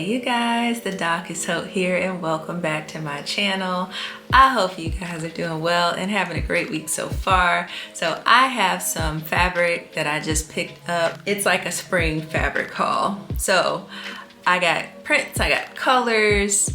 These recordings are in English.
Hey you guys, the Doc is Hope here and welcome back to my channel. I hope you guys are doing well and having a great week so far. So I have some fabric that I just picked up. It's like a spring fabric haul. So I got prints, I got colors,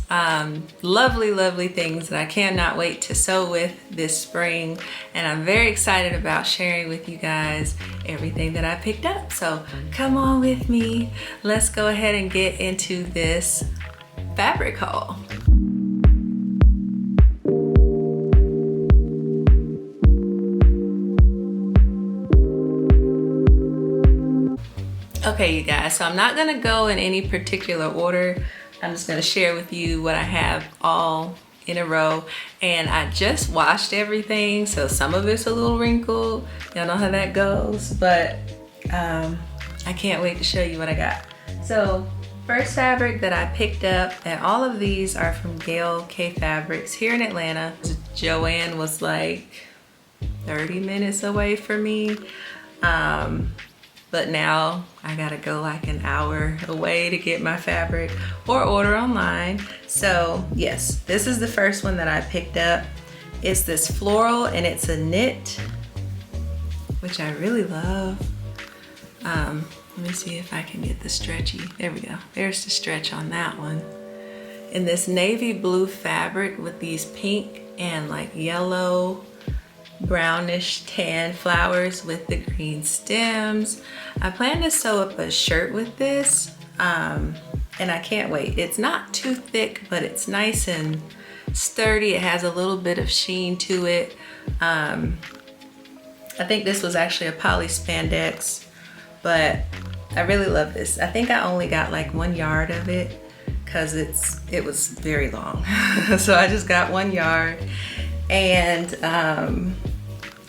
lovely things that I cannot wait to sew with this spring. And I'm very excited about sharing with you guys everything that I picked up. So come on with me. Let's go ahead and get into this fabric haul. Okay, you guys, so I'm not gonna go in any particular order. I'm just gonna share with you what I have all in a row. And I just washed everything, so some of it's a little wrinkled. Y'all know how that goes, but I can't wait to show you what I got. So first fabric that I picked up, and all of these are from Gail K Fabrics here in Atlanta. Joann was like 30 minutes away from me. But now I gotta go like an hour away to get my fabric or order online. So yes, this is the first one that I picked up. It's this floral and it's a knit, which I really love. Let me see if I can get the stretchy. There we go. There's the stretch on that one. In this navy blue fabric with these pink and like yellow, brownish tan flowers with the green stems. I plan to sew up a shirt with this and I can't wait. It's not too thick, but it's nice and sturdy. It has a little bit of sheen to it. I think this was actually a poly spandex, but I really love this. I think I only got like 1 yard of it because it was very long. So I just got 1 yard. And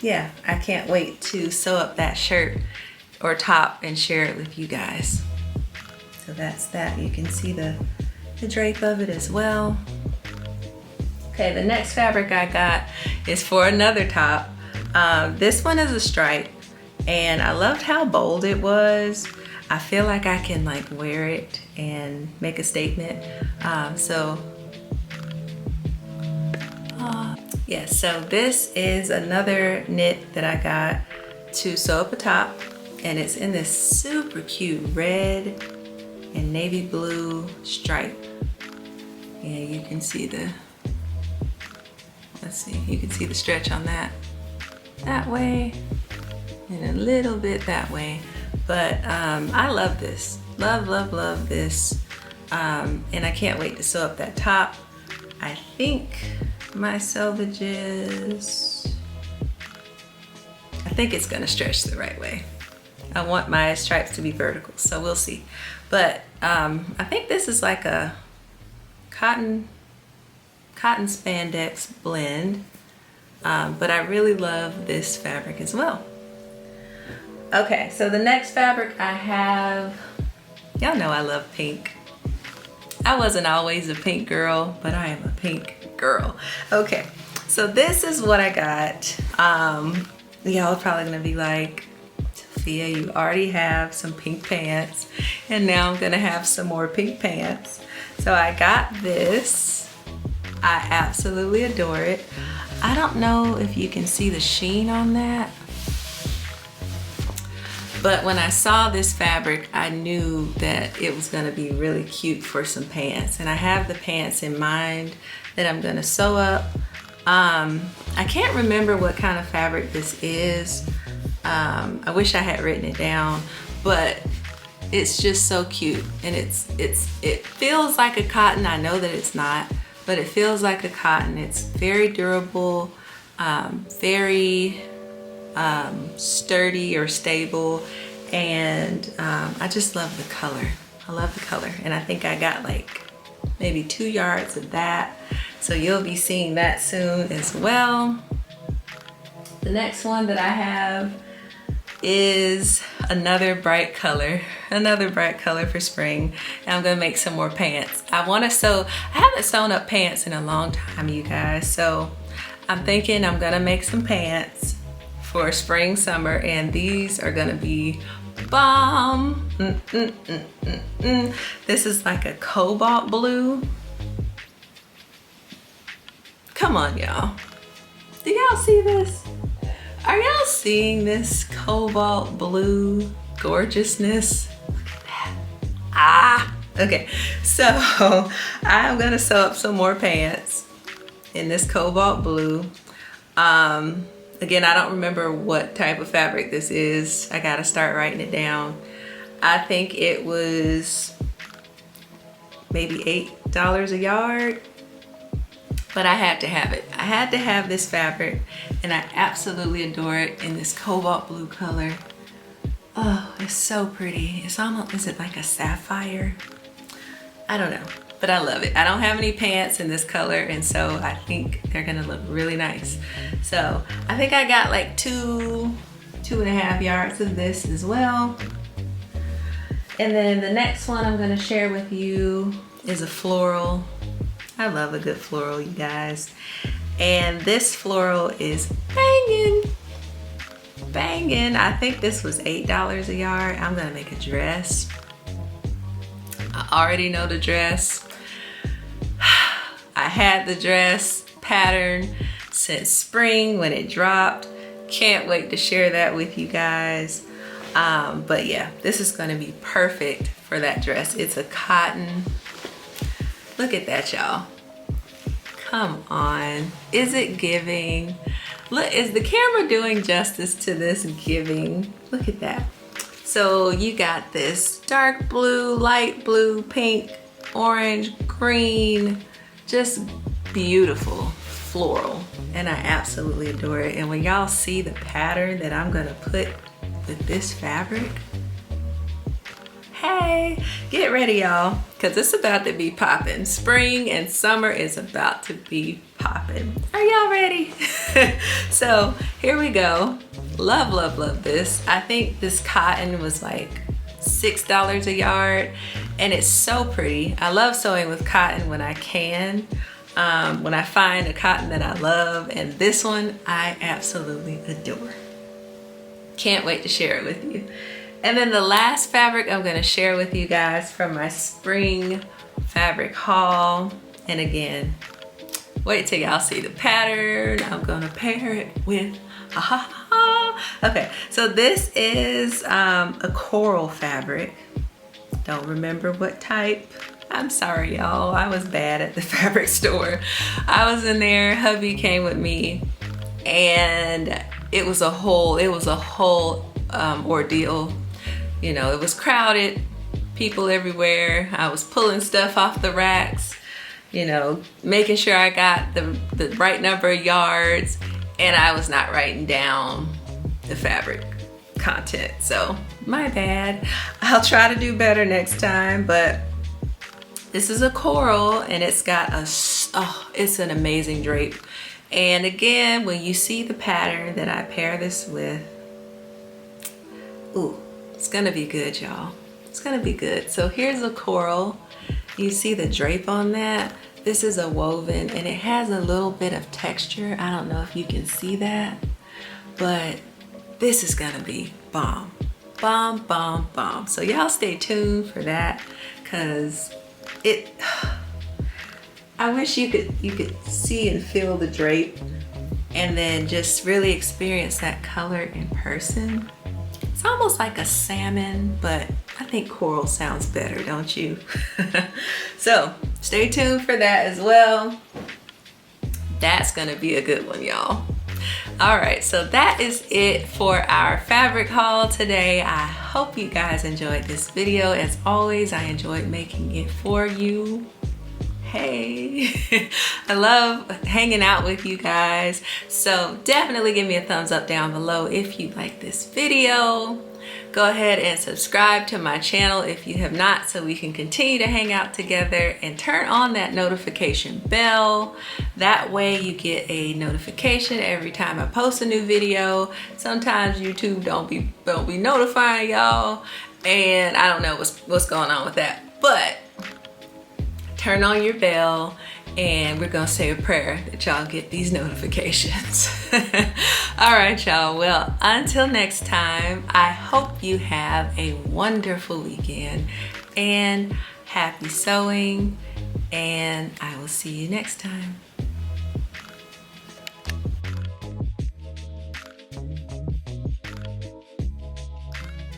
yeah, I can't wait to sew up that shirt or top and share it with you guys. So that's that. You can see the drape of it as well. Okay, the next fabric I got is for another top. This one is a stripe and I loved how bold it was. I feel like I can like wear it and make a statement. Yes, so this is another knit that I got to sew up a top, and it's in this super cute red and navy blue stripe. And you can see the, let's see, you can see the stretch on that way and a little bit that way. But I love this, love this. And I can't wait to sew up that top. I think my selvages, I think it's gonna stretch the right way. I want my stripes to be vertical, so we'll see. But I think this is like a cotton spandex blend, but I really love this fabric as well. Okay, so the next fabric I have, y'all know I love pink. I wasn't always a pink girl, but I am a pink girl. Okay, so this is what I got. Y'all are probably gonna be like, Sophia, you already have some pink pants, and now I'm gonna have some more pink pants. So I got this. I absolutely adore it. I don't know if you can see the sheen on that, but when I saw this fabric, I knew that it was gonna be really cute for some pants. And I have the pants in mind that I'm gonna sew up. I can't remember what kind of fabric this is. I wish I had written it down, but it's just so cute. And it feels like a cotton. I know that it's not, but it feels like a cotton. It's very durable, very sturdy or stable, and I just love the color. I love the color, and I think I got like maybe 2 yards of that, so you'll be seeing that soon as well. The next one that I have is another bright color for spring, and I'm gonna make some more pants. I haven't sewn up pants in a long time, you guys, so I'm thinking I'm gonna make some pants for spring, summer, and these are gonna be bomb. This is like a cobalt blue. Come on, y'all. Do y'all see this? Are y'all seeing this cobalt blue gorgeousness? Look at that. Ah, okay. So I'm gonna sew up some more pants in this cobalt blue. Again, I don't remember what type of fabric this is. I gotta start writing it down. I think it was maybe $8 a yard, but I had to have it. I had to have this fabric, and I absolutely adore it in this cobalt blue color. Oh, it's so pretty. It's almost, is it like a sapphire? I don't know, but I love it. I don't have any pants in this color, and so I think they're gonna look really nice. So I think I got like 2.5 yards of this as well. And then the next one I'm gonna share with you is a floral. I love a good floral, you guys. And this floral is banging. Banging. I think this was $8 a yard. I'm gonna make a dress. I already know the dress. I had the dress pattern since spring when it dropped. Can't wait to share that with you guys. But yeah, this is gonna be perfect for that dress. It's a cotton. Look at that, y'all. Come on. Is it giving? Look, is the camera doing justice to this giving? Look at that. So you got this dark blue, light blue, pink, orange, green, just beautiful floral. And I absolutely adore it. And when y'all see the pattern that I'm gonna put with this fabric, hey, get ready, y'all, because it's about to be popping. Spring and summer is about to be popping. Are y'all ready? So here we go. Love, love, love this. I think this cotton was like $6 a yard, and it's so pretty. I love sewing with cotton when I can, when I find a cotton that I love, and this one I absolutely adore. Can't wait to share it with you. And then the last fabric I'm gonna share with you guys from my spring fabric haul. And again, wait till y'all see the pattern. I'm gonna pair it with, okay, so this is a coral fabric. Don't remember what type. I'm sorry, y'all. I was bad at the fabric store. I was in there, hubby came with me, and it was a whole ordeal. You know, it was crowded, people everywhere. I was pulling stuff off the racks, you know, making sure I got the right number of yards, and I was not writing down the fabric content. So my bad. I'll try to do better next time, but this is a coral, and it's got it's an amazing drape. And again, when you see the pattern that I pair this with, ooh, it's gonna be good, y'all. It's gonna be good. So here's a coral. You see the drape on that? This is a woven, and it has a little bit of texture. I don't know if you can see that, but this is gonna be bomb. Bomb, bomb, bomb. So y'all stay tuned for that, because I wish you could see and feel the drape, and then just really experience that color in person. It's almost like a salmon, but I think coral sounds better, don't you? So stay tuned for that as well. That's gonna be a good one, y'all. All right, so that is it for our fabric haul today. I hope you guys enjoyed this video. As always, I enjoyed making it for you. Hey, I love hanging out with you guys. So definitely give me a thumbs up down below if you like this video. Go ahead and subscribe to my channel if you have not, so we can continue to hang out together, and turn on that notification bell. That way you get a notification every time I post a new video. Sometimes YouTube don't be notifying y'all, and I don't know what's going on with that. But turn on your bell, and we're gonna say a prayer that y'all get these notifications. All right, y'all. Well, until next time, I hope you have a wonderful weekend and happy sewing, and I will see you next time.